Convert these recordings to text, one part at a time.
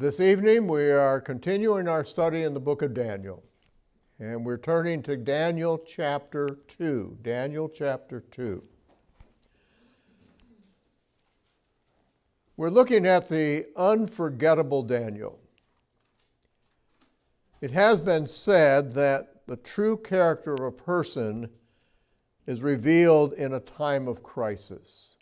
This evening we are continuing our study in the book of Daniel, and we're turning to Daniel chapter 2. Daniel chapter 2. We're looking at the unforgettable Daniel. It has been said that the true character of a person is revealed in a time of crisis.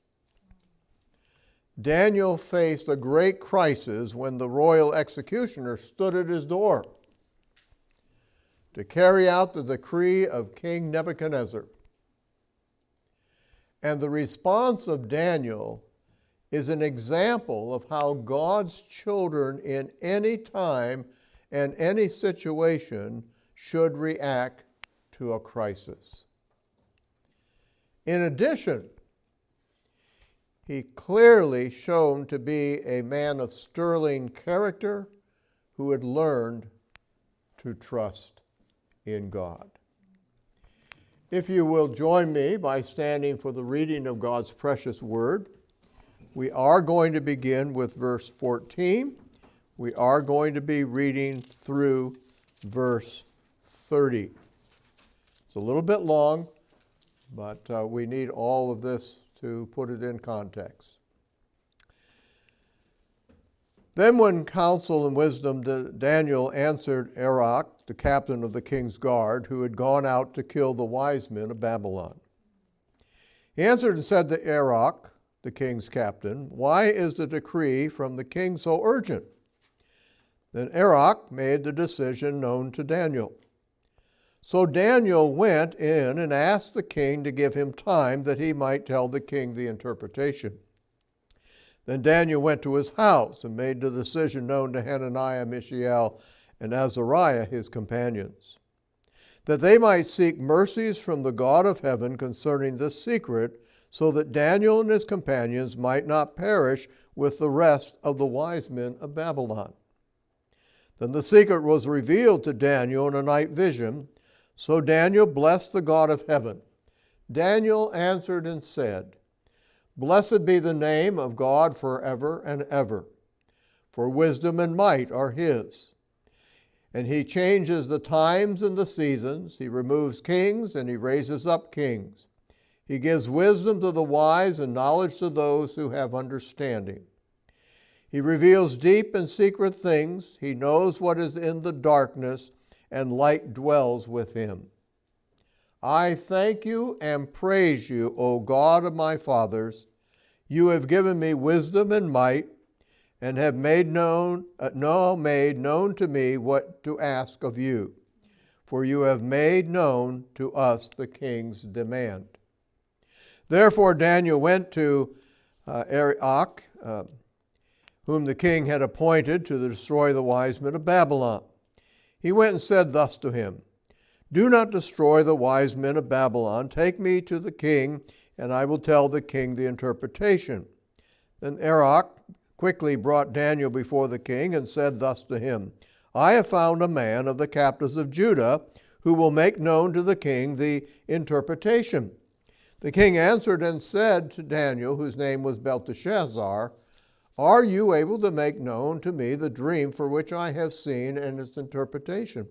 Daniel faced a great crisis when the royal executioner stood at his door to carry out the decree of King Nebuchadnezzar. And the response of Daniel is an example of how God's children in any time and any situation should react to a crisis. In addition, he clearly shown to be a man of sterling character who had learned to trust in God. If you will join me by standing for the reading of God's precious word, we are going to begin with verse 14. We are going to be reading through verse 30. It's a little bit long, but we need all of this to put it in context. Then when counsel and wisdom, Daniel answered Arioch, the captain of the king's guard, who had gone out to kill the wise men of Babylon. He answered and said to Arioch, the king's captain, "Why is the decree from the king so urgent?" Then Arioch made the decision known to Daniel. So Daniel went in and asked the king to give him time that he might tell the king the interpretation. Then Daniel went to his house and made the decision known to Hananiah, Mishael, and Azariah, his companions, that they might seek mercies from the God of heaven concerning this secret, so that Daniel and his companions might not perish with the rest of the wise men of Babylon. Then the secret was revealed to Daniel in a night vision. So Daniel blessed the God of heaven. Daniel answered and said, "Blessed be the name of God forever and ever, for wisdom and might are his. And he changes the times and the seasons. He removes kings and he raises up kings. He gives wisdom to the wise and knowledge to those who have understanding. He reveals deep and secret things. He knows what is in the darkness, and light dwells with him. I thank you and praise you, O God of my fathers. You have given me wisdom and might, and have made known to me what to ask of you. For you have made known to us the king's demand." Therefore Daniel went to Arioch, whom the king had appointed to destroy the wise men of Babylon. He went and said thus to him, "Do not destroy the wise men of Babylon. Take me to the king, and I will tell the king the interpretation." Then Arioch quickly brought Daniel before the king and said thus to him, "I have found a man of the captives of Judah who will make known to the king the interpretation." The king answered and said to Daniel, whose name was Belteshazzar, "Are you able to make known to me the dream for which I have seen and its interpretation?"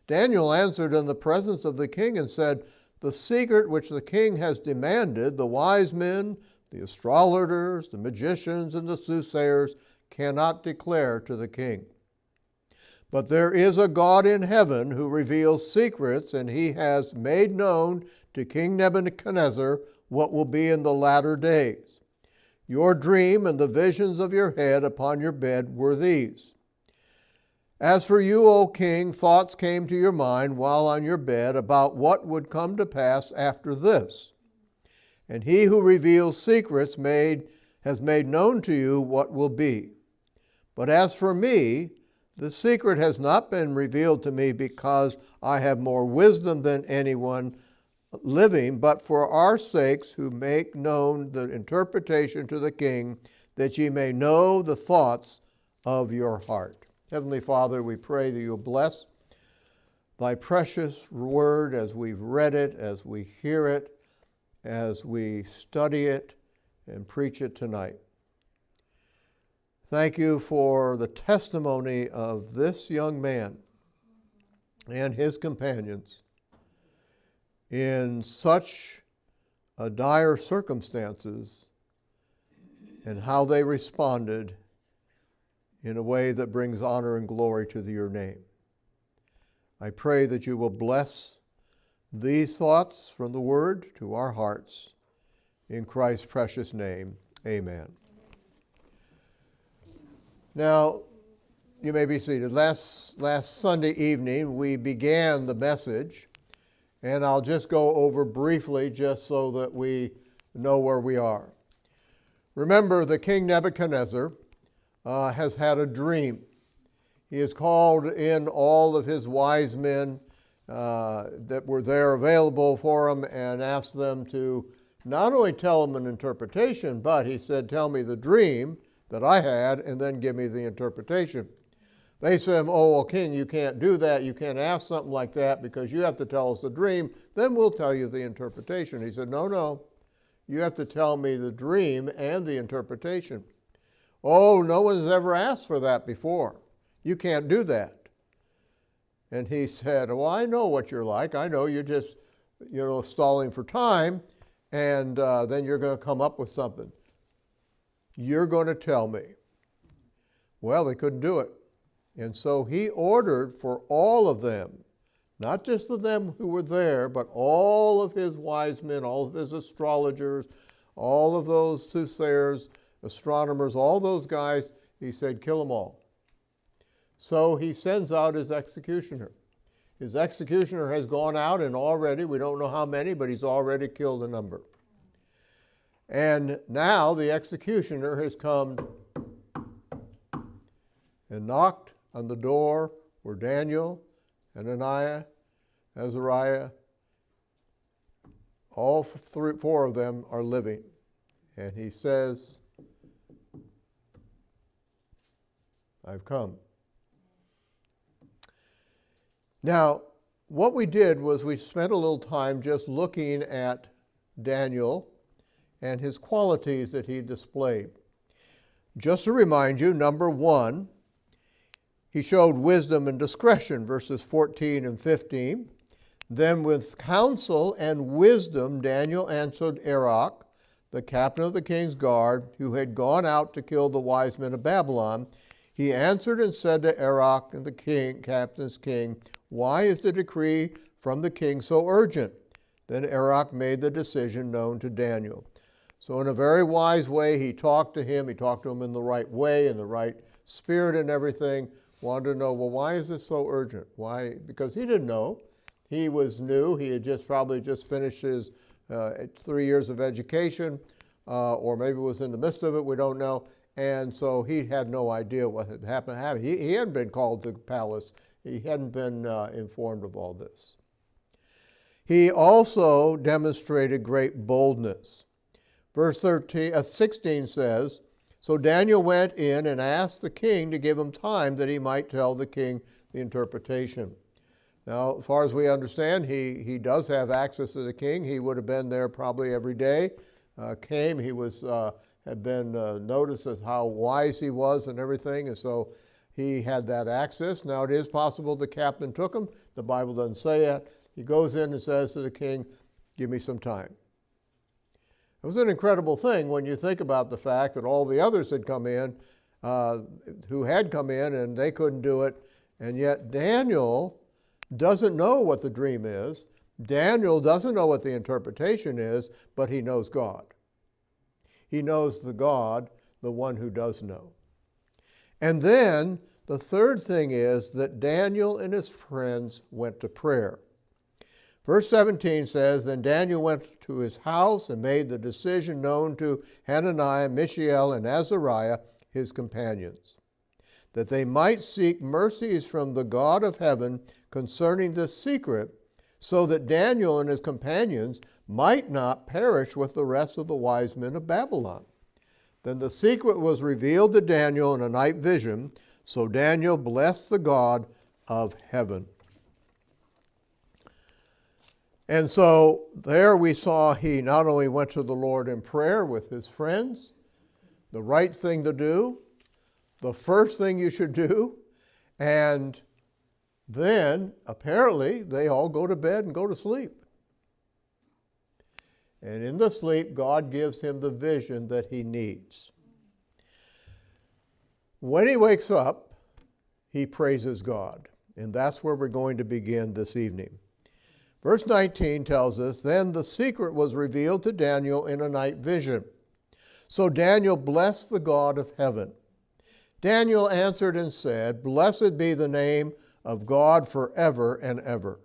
Daniel answered in the presence of the king and said, "The secret which the king has demanded, the wise men, the astrologers, the magicians, and the soothsayers cannot declare to the king. But there is a God in heaven who reveals secrets, and he has made known to King Nebuchadnezzar what will be in the latter days. Your dream and the visions of your head upon your bed were these. As for you, O king, thoughts came to your mind while on your bed about what would come to pass after this. And he who reveals secrets has made known to you what will be. But as for me, the secret has not been revealed to me because I have more wisdom than anyone living, but for our sakes who make known the interpretation to the king, that ye may know the thoughts of your heart." Heavenly Father, we pray that you'll bless thy precious word as we've read it, as we hear it, as we study it and preach it tonight. Thank you for the testimony of this young man and his companions in such dire circumstances, and how they responded in a way that brings honor and glory to your name. I pray that you will bless these thoughts from the Word to our hearts. In Christ's precious name, amen. Now, you may be seated. Last Sunday evening, we began the message, and I'll just go over briefly just so that we know where we are. Remember, the King Nebuchadnezzar has had a dream. He has called in all of his wise men that were there available for him and asked them to not only tell him an interpretation, but he said, tell me the dream that I had and then give me the interpretation. They said, oh, well, King, you can't do that. You can't ask something like that because you have to tell us the dream. Then we'll tell you the interpretation. He said, no. You have to tell me the dream and the interpretation. Oh, no one's ever asked for that before. You can't do that. And he said, well, I know what you're like. I know you're just, stalling for time, and then you're going to come up with something. You're going to tell me. Well, they couldn't do it. And so he ordered for all of them, not just of them who were there, but all of his wise men, all of his astrologers, all of those soothsayers, astronomers, all those guys, he said, kill them all. So he sends out his executioner. His executioner has gone out, and already, we don't know how many, but he's already killed a number. And now the executioner has come and knocked on the door where Daniel, Hananiah, Azariah, all four of them are living. And he says, I've come. Now, what we did was we spent a little time just looking at Daniel and his qualities that he displayed. Just to remind you, number one, he showed wisdom and discretion, verses 14 and 15. Then with counsel and wisdom, Daniel answered Arioch, the captain of the king's guard, who had gone out to kill the wise men of Babylon. He answered and said to Arioch and the king, captain's king, why is the decree from the king so urgent? Then Arioch made the decision known to Daniel. So in a very wise way, he talked to him. He talked to him in the right way, in the right spirit and everything. Wanted to know, well, why is this so urgent? Why? Because he didn't know. He was new. He had probably just finished his 3 years of education, or maybe was in the midst of it. We don't know. And so he had no idea what had happened. He hadn't been called to the palace. He hadn't been informed of all this. He also demonstrated great boldness. Verse 16 says, so Daniel went in and asked the king to give him time that he might tell the king the interpretation. Now, as far as we understand, he does have access to the king. He would have been there probably every day. He had been noticed as how wise he was and everything, and so he had that access. Now, it is possible the captain took him. The Bible doesn't say that. He goes in and says to the king, give me some time. It was an incredible thing when you think about the fact that all the others had come in, who had come in, and they couldn't do it, and yet Daniel doesn't know what the dream is. Daniel doesn't know what the interpretation is, but he knows God. He knows the God, the one who does know. And then the third thing is that Daniel and his friends went to prayer. Verse 17 says, then Daniel went to his house and made the decision known to Hananiah, Mishael, and Azariah, his companions, that they might seek mercies from the God of heaven concerning this secret, so that Daniel and his companions might not perish with the rest of the wise men of Babylon. Then the secret was revealed to Daniel in a night vision, so Daniel blessed the God of heaven. And so there we saw he not only went to the Lord in prayer with his friends, the right thing to do, the first thing you should do. And then, apparently, they all go to bed and go to sleep. And in the sleep, God gives him the vision that he needs. When he wakes up, he praises God. And that's where we're going to begin this evening. Verse 19 tells us, "Then the secret was revealed to Daniel in a night vision. So Daniel blessed the God of heaven. Daniel answered and said, 'Blessed be the name of God forever and ever.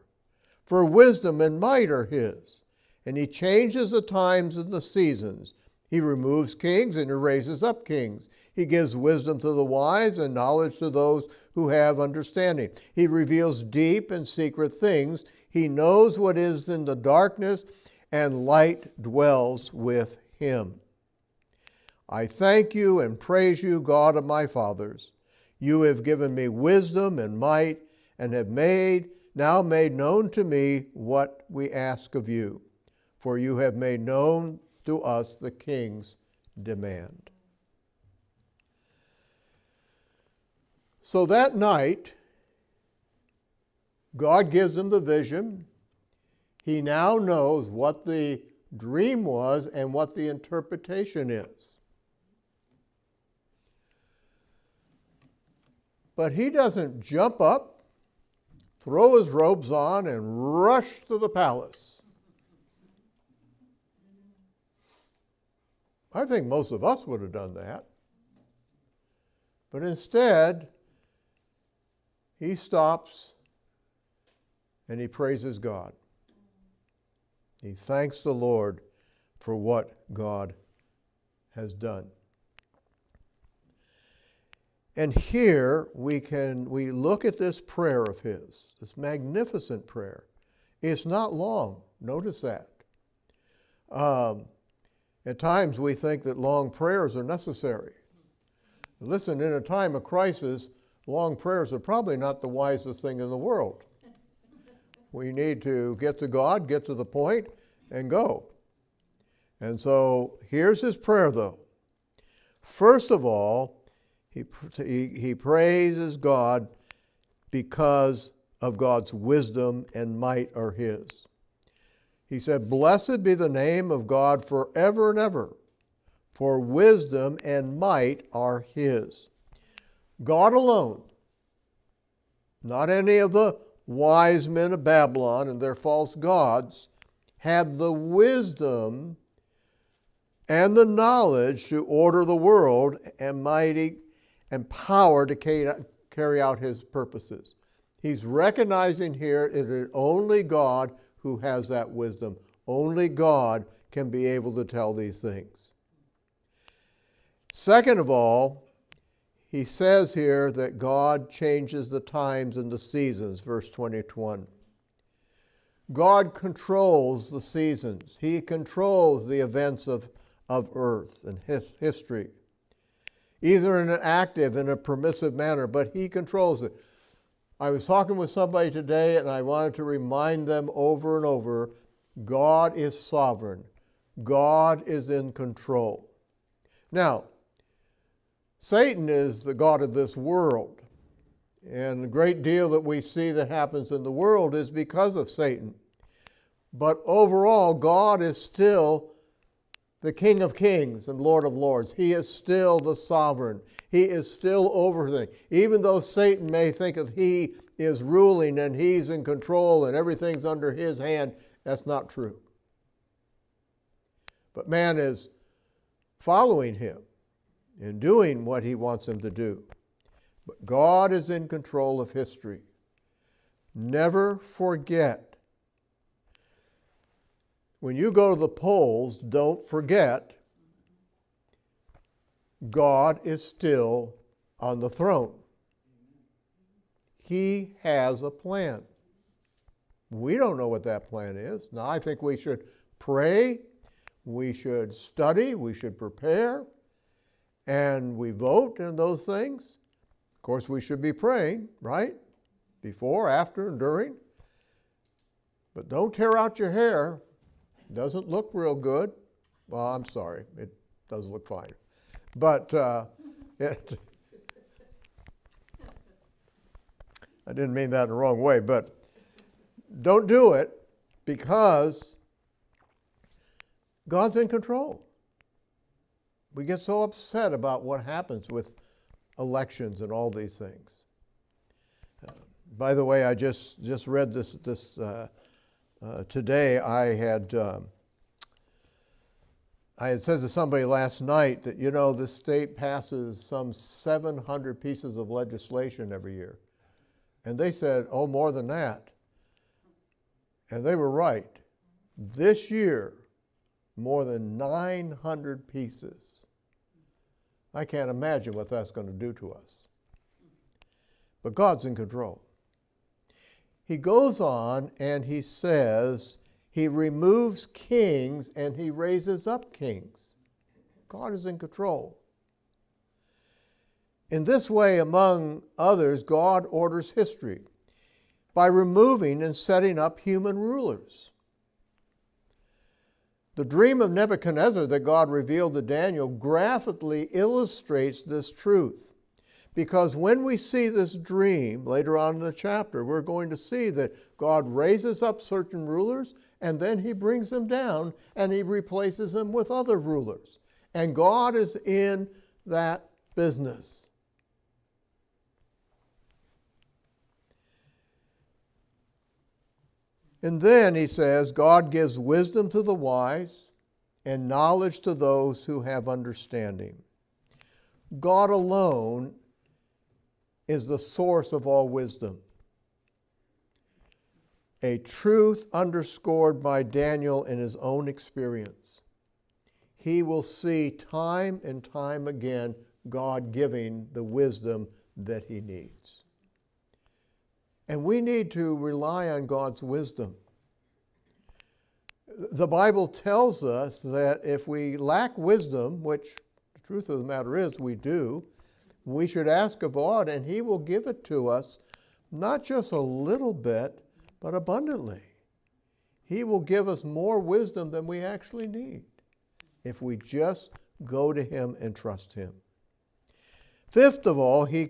For wisdom and might are his, and he changes the times and the seasons. He removes kings and he raises up kings. He gives wisdom to the wise and knowledge to those who have understanding. He reveals deep and secret things. He knows what is in the darkness, and light dwells with him. I thank you and praise you, God of my fathers. You have given me wisdom and might, and have now made known to me what we ask of you. For you have made known to us the king's demand.'" So that night, God gives him the vision. He now knows what the dream was and what the interpretation is. But he doesn't jump up, throw his robes on, and rush to the palace. I think most of us would have done that. But instead, he stops and he praises God. He thanks the Lord for what God has done. And here we look at this prayer of his, this magnificent prayer. It's not long. Notice that. At times we think that long prayers are necessary. Listen, in a time of crisis, long prayers are probably not the wisest thing in the world. We need to get to God, get to the point, and go. And so here's his prayer, though. First of all, he praises God because of God's wisdom and might are his. He said, "Blessed be the name of God forever and ever, for wisdom and might are his." God alone, not any of the wise men of Babylon and their false gods, had the wisdom and the knowledge to order the world and mighty and power to carry out his purposes. He's recognizing here it is only God who has that wisdom. Only God can be able to tell these things. Second of all, he says here that God changes the times and the seasons, verse 21. God controls the seasons. He controls the events of earth and history, either in an active and a permissive manner, but he controls it. I was talking with somebody today, and I wanted to remind them over and over, God is sovereign. God is in control. Now, Satan is the god of this world, and a great deal that we see that happens in the world is because of Satan. But overall, God is still the King of Kings and Lord of Lords. He is still the sovereign. He is still over things. Even though Satan may think that he is ruling and he's in control and everything's under his hand, that's not true. But man is following him and doing what he wants him to do. But God is in control of history. Never forget. When you go to the polls, don't forget God is still on the throne. He has a plan. We don't know what that plan is. Now, I think we should pray, we should study, we should prepare, and we vote and those things. Of course, we should be praying, right? Before, after, and during. But don't tear out your hair. It doesn't look real good. Well, I'm sorry. It does look fine. But I didn't mean that in the wrong way, but don't do it because God's in control. We get so upset about what happens with elections and all these things. By the way, I just read this today. I had said to somebody last night that, the state passes some 700 pieces of legislation every year. And they said, oh, more than that. And they were right. This year, more than 900 pieces. I can't imagine what that's going to do to us. But God's in control. He goes on and he says, he removes kings and he raises up kings. God is in control. In this way, among others, God orders history by removing and setting up human rulers. The dream of Nebuchadnezzar that God revealed to Daniel graphically illustrates this truth. Because when we see this dream later on in the chapter, we're going to see that God raises up certain rulers and then he brings them down and he replaces them with other rulers. And God is in that business. And then he says, God gives wisdom to the wise and knowledge to those who have understanding. God alone is the source of all wisdom. A truth underscored by Daniel in his own experience. He will see time and time again God giving the wisdom that he needs. And we need to rely on God's wisdom. The Bible tells us that if we lack wisdom, which the truth of the matter is we do, we should ask of God and he will give it to us, not just a little bit, but abundantly. He will give us more wisdom than we actually need if we just go to him and trust him. Fifth of all, he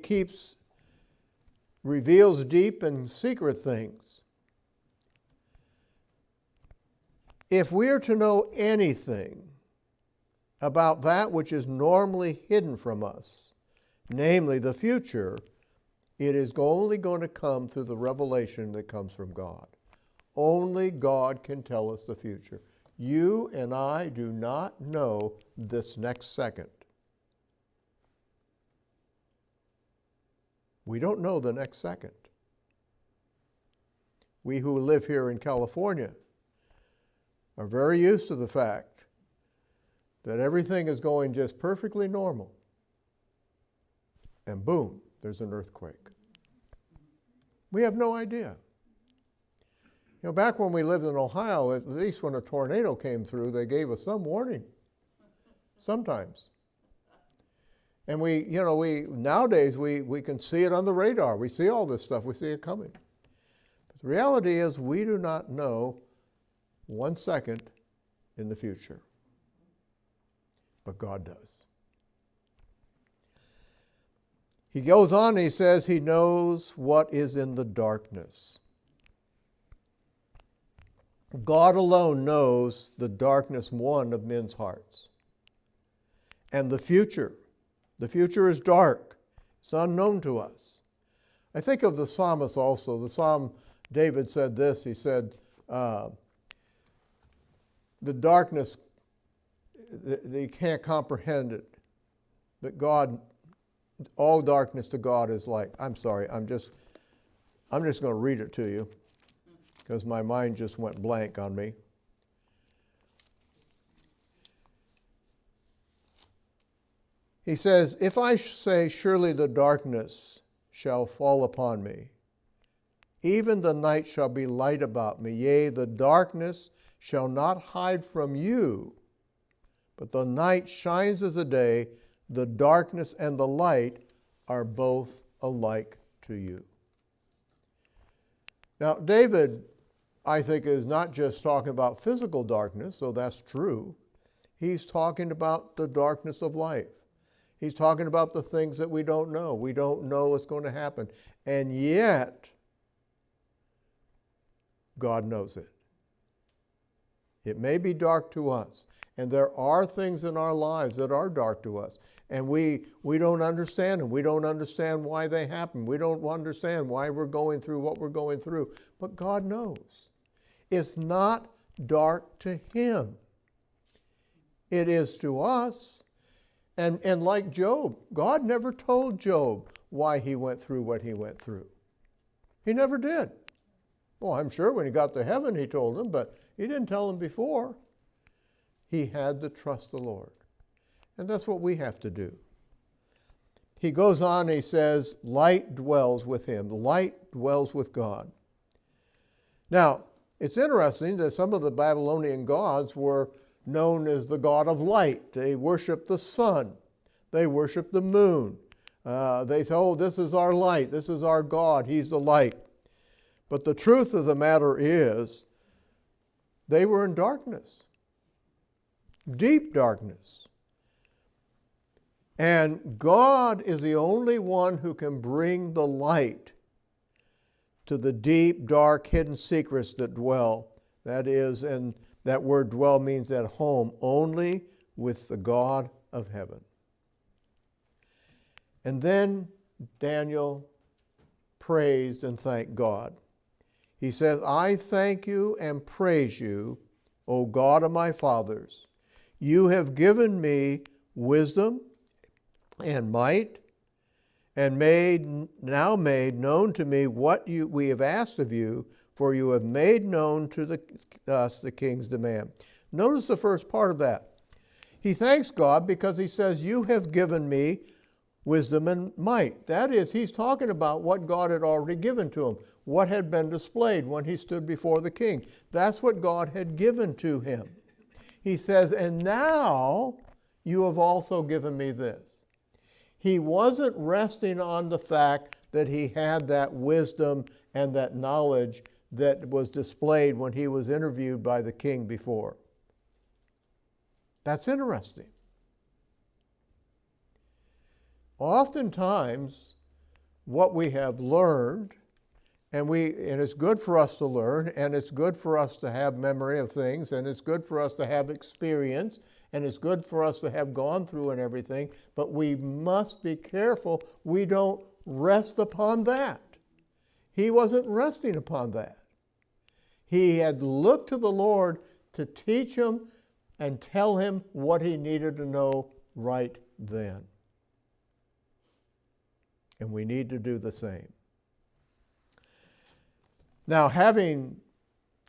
reveals deep and secret things. If we are to know anything about that which is normally hidden from us, namely the future, it is only going to come through the revelation that comes from God. Only God can tell us the future. You and I do not know this next second. We don't know the next second. We who live here in California are very used to the fact that everything is going just perfectly normal. And boom, there's an earthquake. We have no idea. Back when we lived in Ohio, at least when a tornado came through, they gave us some warning. Sometimes. And nowadays we can see it on the radar. We see all this stuff. We see it coming. But the reality is we do not know 1 second in the future. But God does. He goes on and he says he knows what is in the darkness. God alone knows the darkness, one, of men's hearts. And the future. The future is dark. It's unknown to us. I think of the psalmist also. The psalm, David said this. He said, the darkness, they can't comprehend it. But God, all darkness to God is light. I'm sorry, I'm just going to read it to you because my mind just went blank on me. He says, if I say, surely the darkness shall fall upon me, even the night shall be light about me, yea, the darkness shall not hide from you, but the night shines as the day, the darkness and the light are both alike to you. Now, David, I think, is not just talking about physical darkness, so that's true. He's talking about the darkness of life. He's talking about the things that we don't know. We don't know what's going to happen. And yet, God knows it. It may be dark to us. And there are things in our lives that are dark to us. And we don't understand them. We don't understand why they happen. We don't understand why we're going through what we're going through. But God knows. It's not dark to Him. It is to us. And like Job, God never told Job why he went through what he went through. He never did. Well, I'm sure when he got to heaven he told him, but he didn't tell him before. He had to trust the Lord. And that's what we have to do. He goes on, he says, light dwells with him. Light dwells with God. Now, it's interesting that some of the Babylonian gods were known as the god of light. They worshiped the sun. They worshiped the moon. They say, oh, this is our light. This is our God. He's the light. But the truth of the matter is, they were in darkness. Deep darkness. And God is the only one who can bring the light to the deep, dark, hidden secrets that dwell. That is, and that word dwell means at home, only with the God of heaven. And then Daniel praised and thanked God. He says, I thank you and praise you, O God of my fathers. You have given me wisdom and might, and now made known to me what we have asked of you, for you have made known to us the king's demand. Notice the first part of that. He thanks God because he says, you have given me wisdom and might. That is, he's talking about what God had already given to him, what had been displayed when he stood before the king. That's what God had given to him. He says, and now you have also given me this. He wasn't resting on the fact that he had that wisdom and that knowledge that was displayed when he was interviewed by the king before. That's interesting. Oftentimes, what we have learned, and it's good for us to learn, and it's good for us to have memory of things, and it's good for us to have experience, and it's good for us to have gone through and everything, but we must be careful we don't rest upon that. He wasn't resting upon that. He had looked to the Lord to teach him and tell him what he needed to know right then. And we need to do the same. Now, having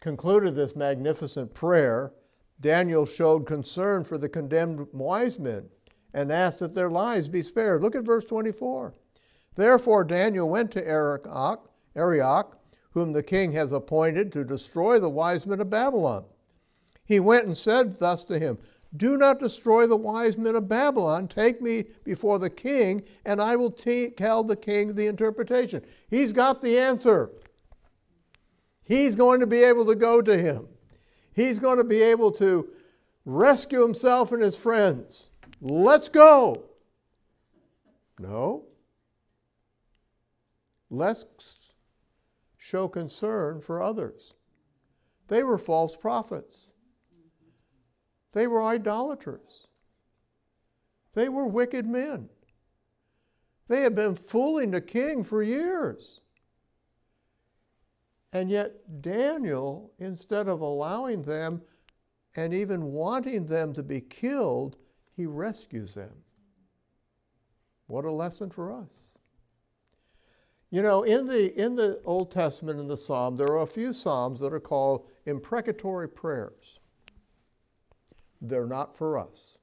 concluded this magnificent prayer, Daniel showed concern for the condemned wise men and asked that their lives be spared. Look at verse 24. Therefore Daniel went to Arioch, whom the king has appointed to destroy the wise men of Babylon. He went and said thus to him, do not destroy the wise men of Babylon. Take me before the king, and I will tell the king the interpretation. He's got the answer. He's going to be able to go to him. He's going to be able to rescue himself and his friends. Let's go. No. Let's show concern for others. They were false prophets. They were idolaters. They were wicked men. They had been fooling the king for years. And yet Daniel, instead of allowing them and even wanting them to be killed, he rescues them. What a lesson for us. You know, in the Old Testament, in the Psalm, there are a few Psalms that are called imprecatory prayers. They're not for us.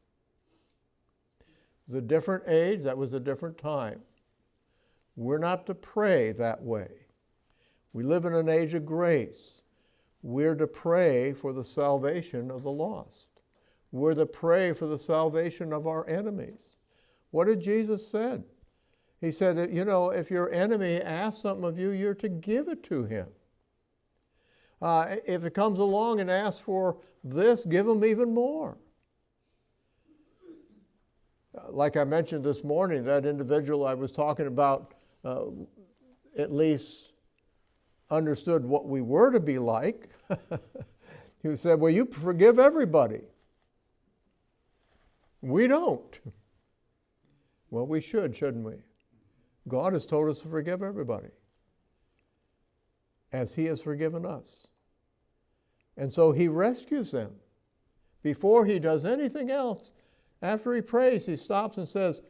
It was a different age. That was a different time. We're not to pray that way. We live in an age of grace. We're to pray for the salvation of the lost. We're to pray for the salvation of our enemies. What did Jesus say? He said that, you know, if your enemy asks something of you, you're to give it to him. If it comes along and asks for this, give him even more. like I mentioned this morning, that individual I was talking about at least understood what we were to be like. He said, well, you forgive everybody. We don't. Well, we should, shouldn't we? God has told us to forgive everybody, as he has forgiven us. And so he rescues them. Before he does anything else, after he prays, he stops and says,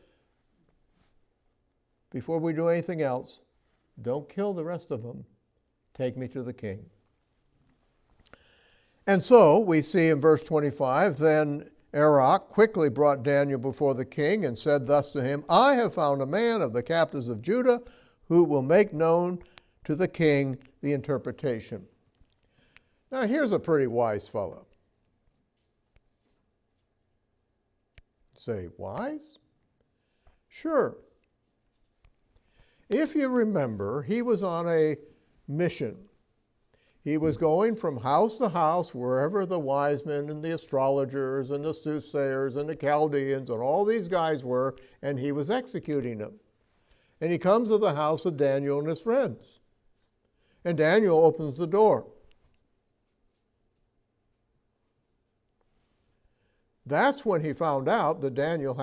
before we do anything else, don't kill the rest of them. Take me to the king. And so we see in verse 25, then Arioch quickly brought Daniel before the king and said thus to him, I have found a man of the captives of Judah who will make known to the king the interpretation. Now here's a pretty wise fellow. Say, wise? Sure. If you remember, he was on a mission. He was going from house to house, wherever the wise men and the astrologers and the soothsayers and the Chaldeans and all these guys were, and he was executing them. And he comes to the house of Daniel and his friends. And Daniel opens the door. That's when he found out that Daniel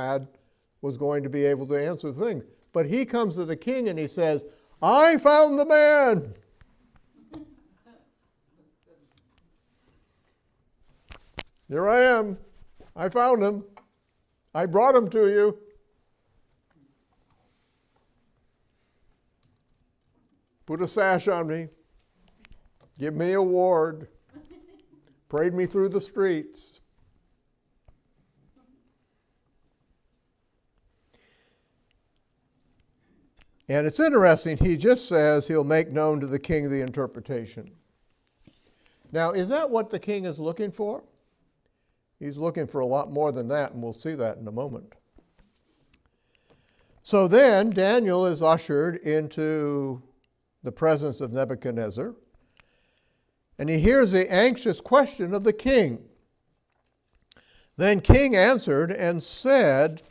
was going to be able to answer things. But he comes to the king and he says, I found the man. Here I am. I found him. I brought him to you. Put a sash on me. Give me a ward. Parade me through the streets. And it's interesting, he just says he'll make known to the king the interpretation. Now, is that what the king is looking for? He's looking for a lot more than that, and we'll see that in a moment. So then Daniel is ushered into the presence of Nebuchadnezzar, and he hears the anxious question of the king. Then king answered and said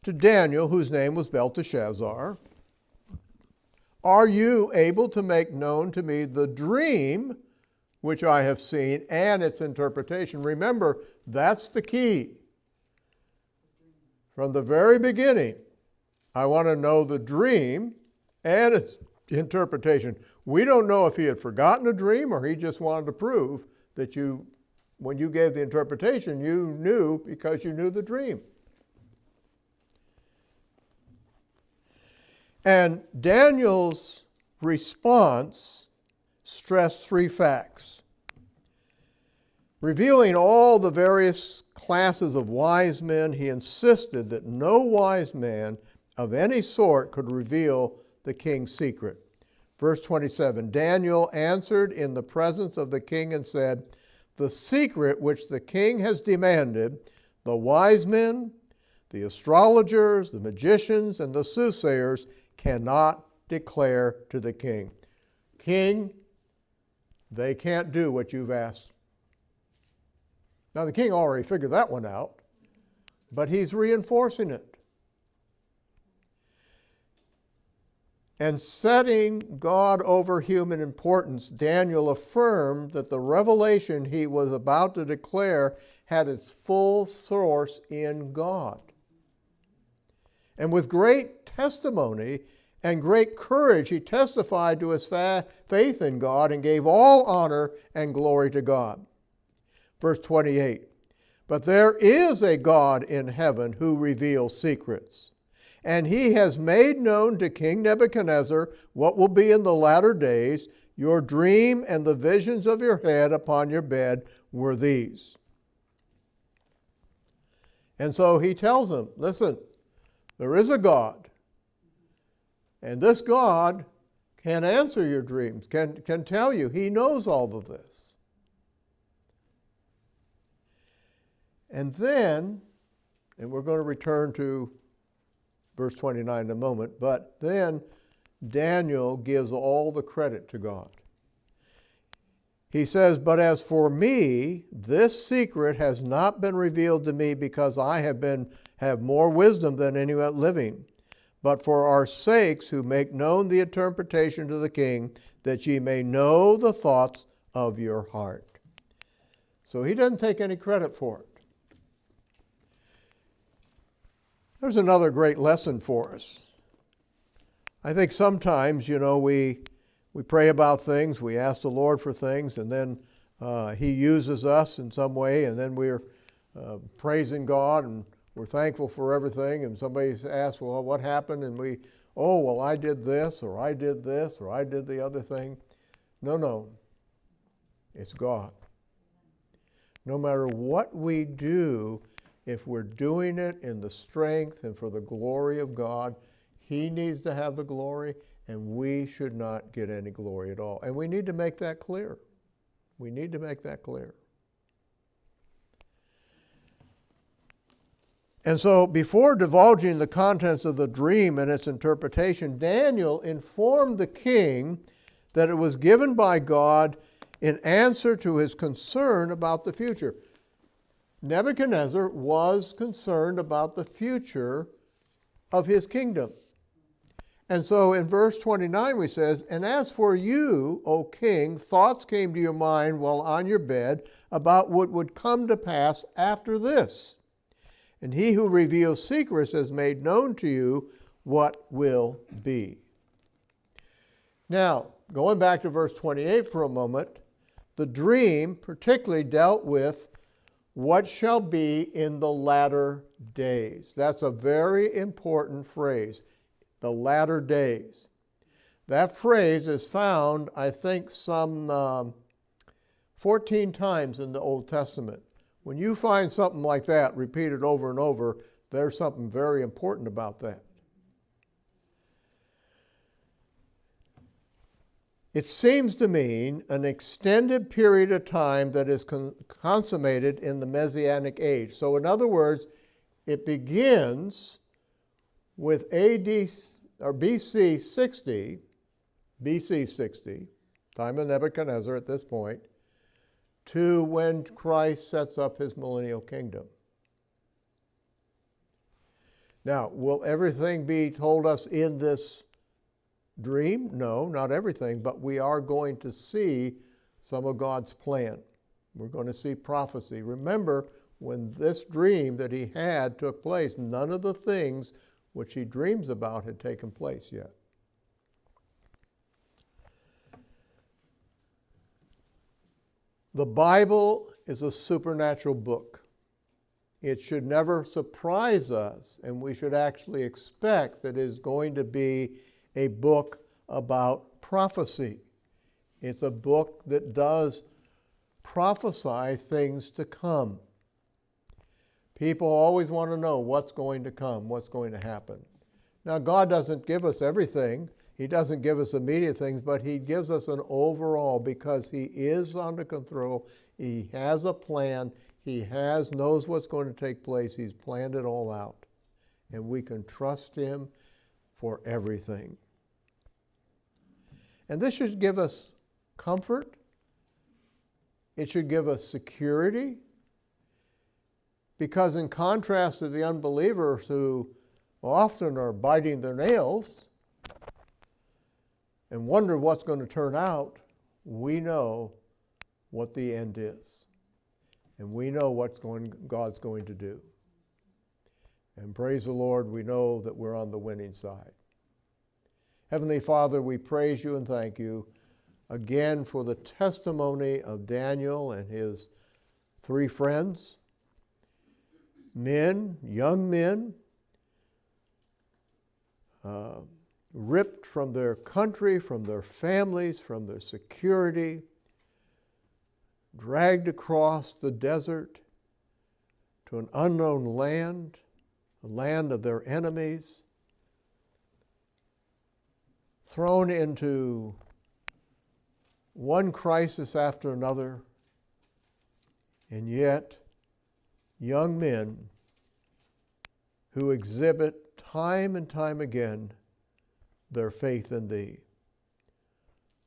to Daniel, whose name was Belteshazzar, are you able to make known to me the dream which I have seen and its interpretation? Remember, that's the key. From the very beginning, I want to know the dream and its interpretation. We don't know if he had forgotten a dream or he just wanted to prove that when you gave the interpretation, you knew because you knew the dream. And Daniel's response stressed three facts. Revealing all the various classes of wise men, he insisted that no wise man of any sort could reveal the king's secret. Verse 27, Daniel answered in the presence of the king and said, the secret which the king has demanded, the wise men, the astrologers, the magicians, and the soothsayers cannot declare to the king. King, they can't do what you've asked. Now the king already figured that one out, but he's reinforcing it. And setting God over human importance, Daniel affirmed that the revelation he was about to declare had its full source in God. And with great testimony and great courage, he testified to his faith in God and gave all honor and glory to God. Verse 28, but there is a God in heaven who reveals secrets, and he has made known to King Nebuchadnezzar what will be in the latter days. Your dream and the visions of your head upon your bed were these. And so he tells him, listen, there is a God, and this God can answer your dreams, can tell you. He knows all of this. And then, and we're going to return to verse 29 in a moment, but then Daniel gives all the credit to God. He says, "But as for me, this secret has not been revealed to me because I have more wisdom than anyone living, but for our sakes who make known the interpretation to the king, that ye may know the thoughts of your heart." So he doesn't take any credit for it. There's another great lesson for us. I think sometimes, we pray about things, we ask the Lord for things, and then he uses us in some way, and then we're praising God, and we're thankful for everything, and somebody asks, "Well, what happened?" And I did this, or I did this, or I did the other thing. No. It's God. No matter what we do, if we're doing it in the strength and for the glory of God, he needs to have the glory, and we should not get any glory at all. And we need to make that clear. We need to make that clear. And so before divulging the contents of the dream and its interpretation, Daniel informed the king that it was given by God in answer to his concern about the future. Nebuchadnezzar was concerned about the future of his kingdom. And so in verse 29 we says, "And as for you, O king, thoughts came to your mind while on your bed about what would come to pass after this. And he who reveals secrets has made known to you what will be." Now, going back to verse 28 for a moment, the dream particularly dealt with what shall be in the latter days. That's a very important phrase, the latter days. That phrase is found, I think, some 14 times in the Old Testament. When you find something like that repeated over and over, there's something very important about that. It seems to mean an extended period of time that is consummated in the Messianic age. So in other words, it begins with AD or BC 60, time of Nebuchadnezzar at this point, to when Christ sets up his millennial kingdom. Now, will everything be told us in this dream? No, not everything, but we are going to see some of God's plan. We're going to see prophecy. Remember, when this dream that he had took place, none of the things which he dreams about had taken place yet. The Bible is a supernatural book. It should never surprise us, and we should actually expect that it is going to be a book about prophecy. It's a book that does prophesy things to come. People always want to know what's going to come, what's going to happen. Now, God doesn't give us everything. He doesn't give us immediate things, but he gives us an overall because he is under control. He has a plan. He knows what's going to take place. He's planned it all out. And we can trust him for everything. And this should give us comfort. It should give us security. Because in contrast to the unbelievers who often are biting their nails and wonder what's going to turn out, we know what the end is. And we know what God's going to do. And praise the Lord, we know that we're on the winning side. Heavenly Father, we praise you and thank you again for the testimony of Daniel and his 3 friends, men, young men, ripped from their country, from their families, from their security, dragged across the desert to an unknown land, a land of their enemies, thrown into one crisis after another, and yet young men who exhibit time and time again their faith in thee.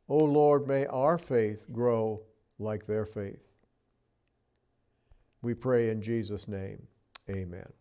O Lord, may our faith grow like their faith. We pray in Jesus' name. Amen.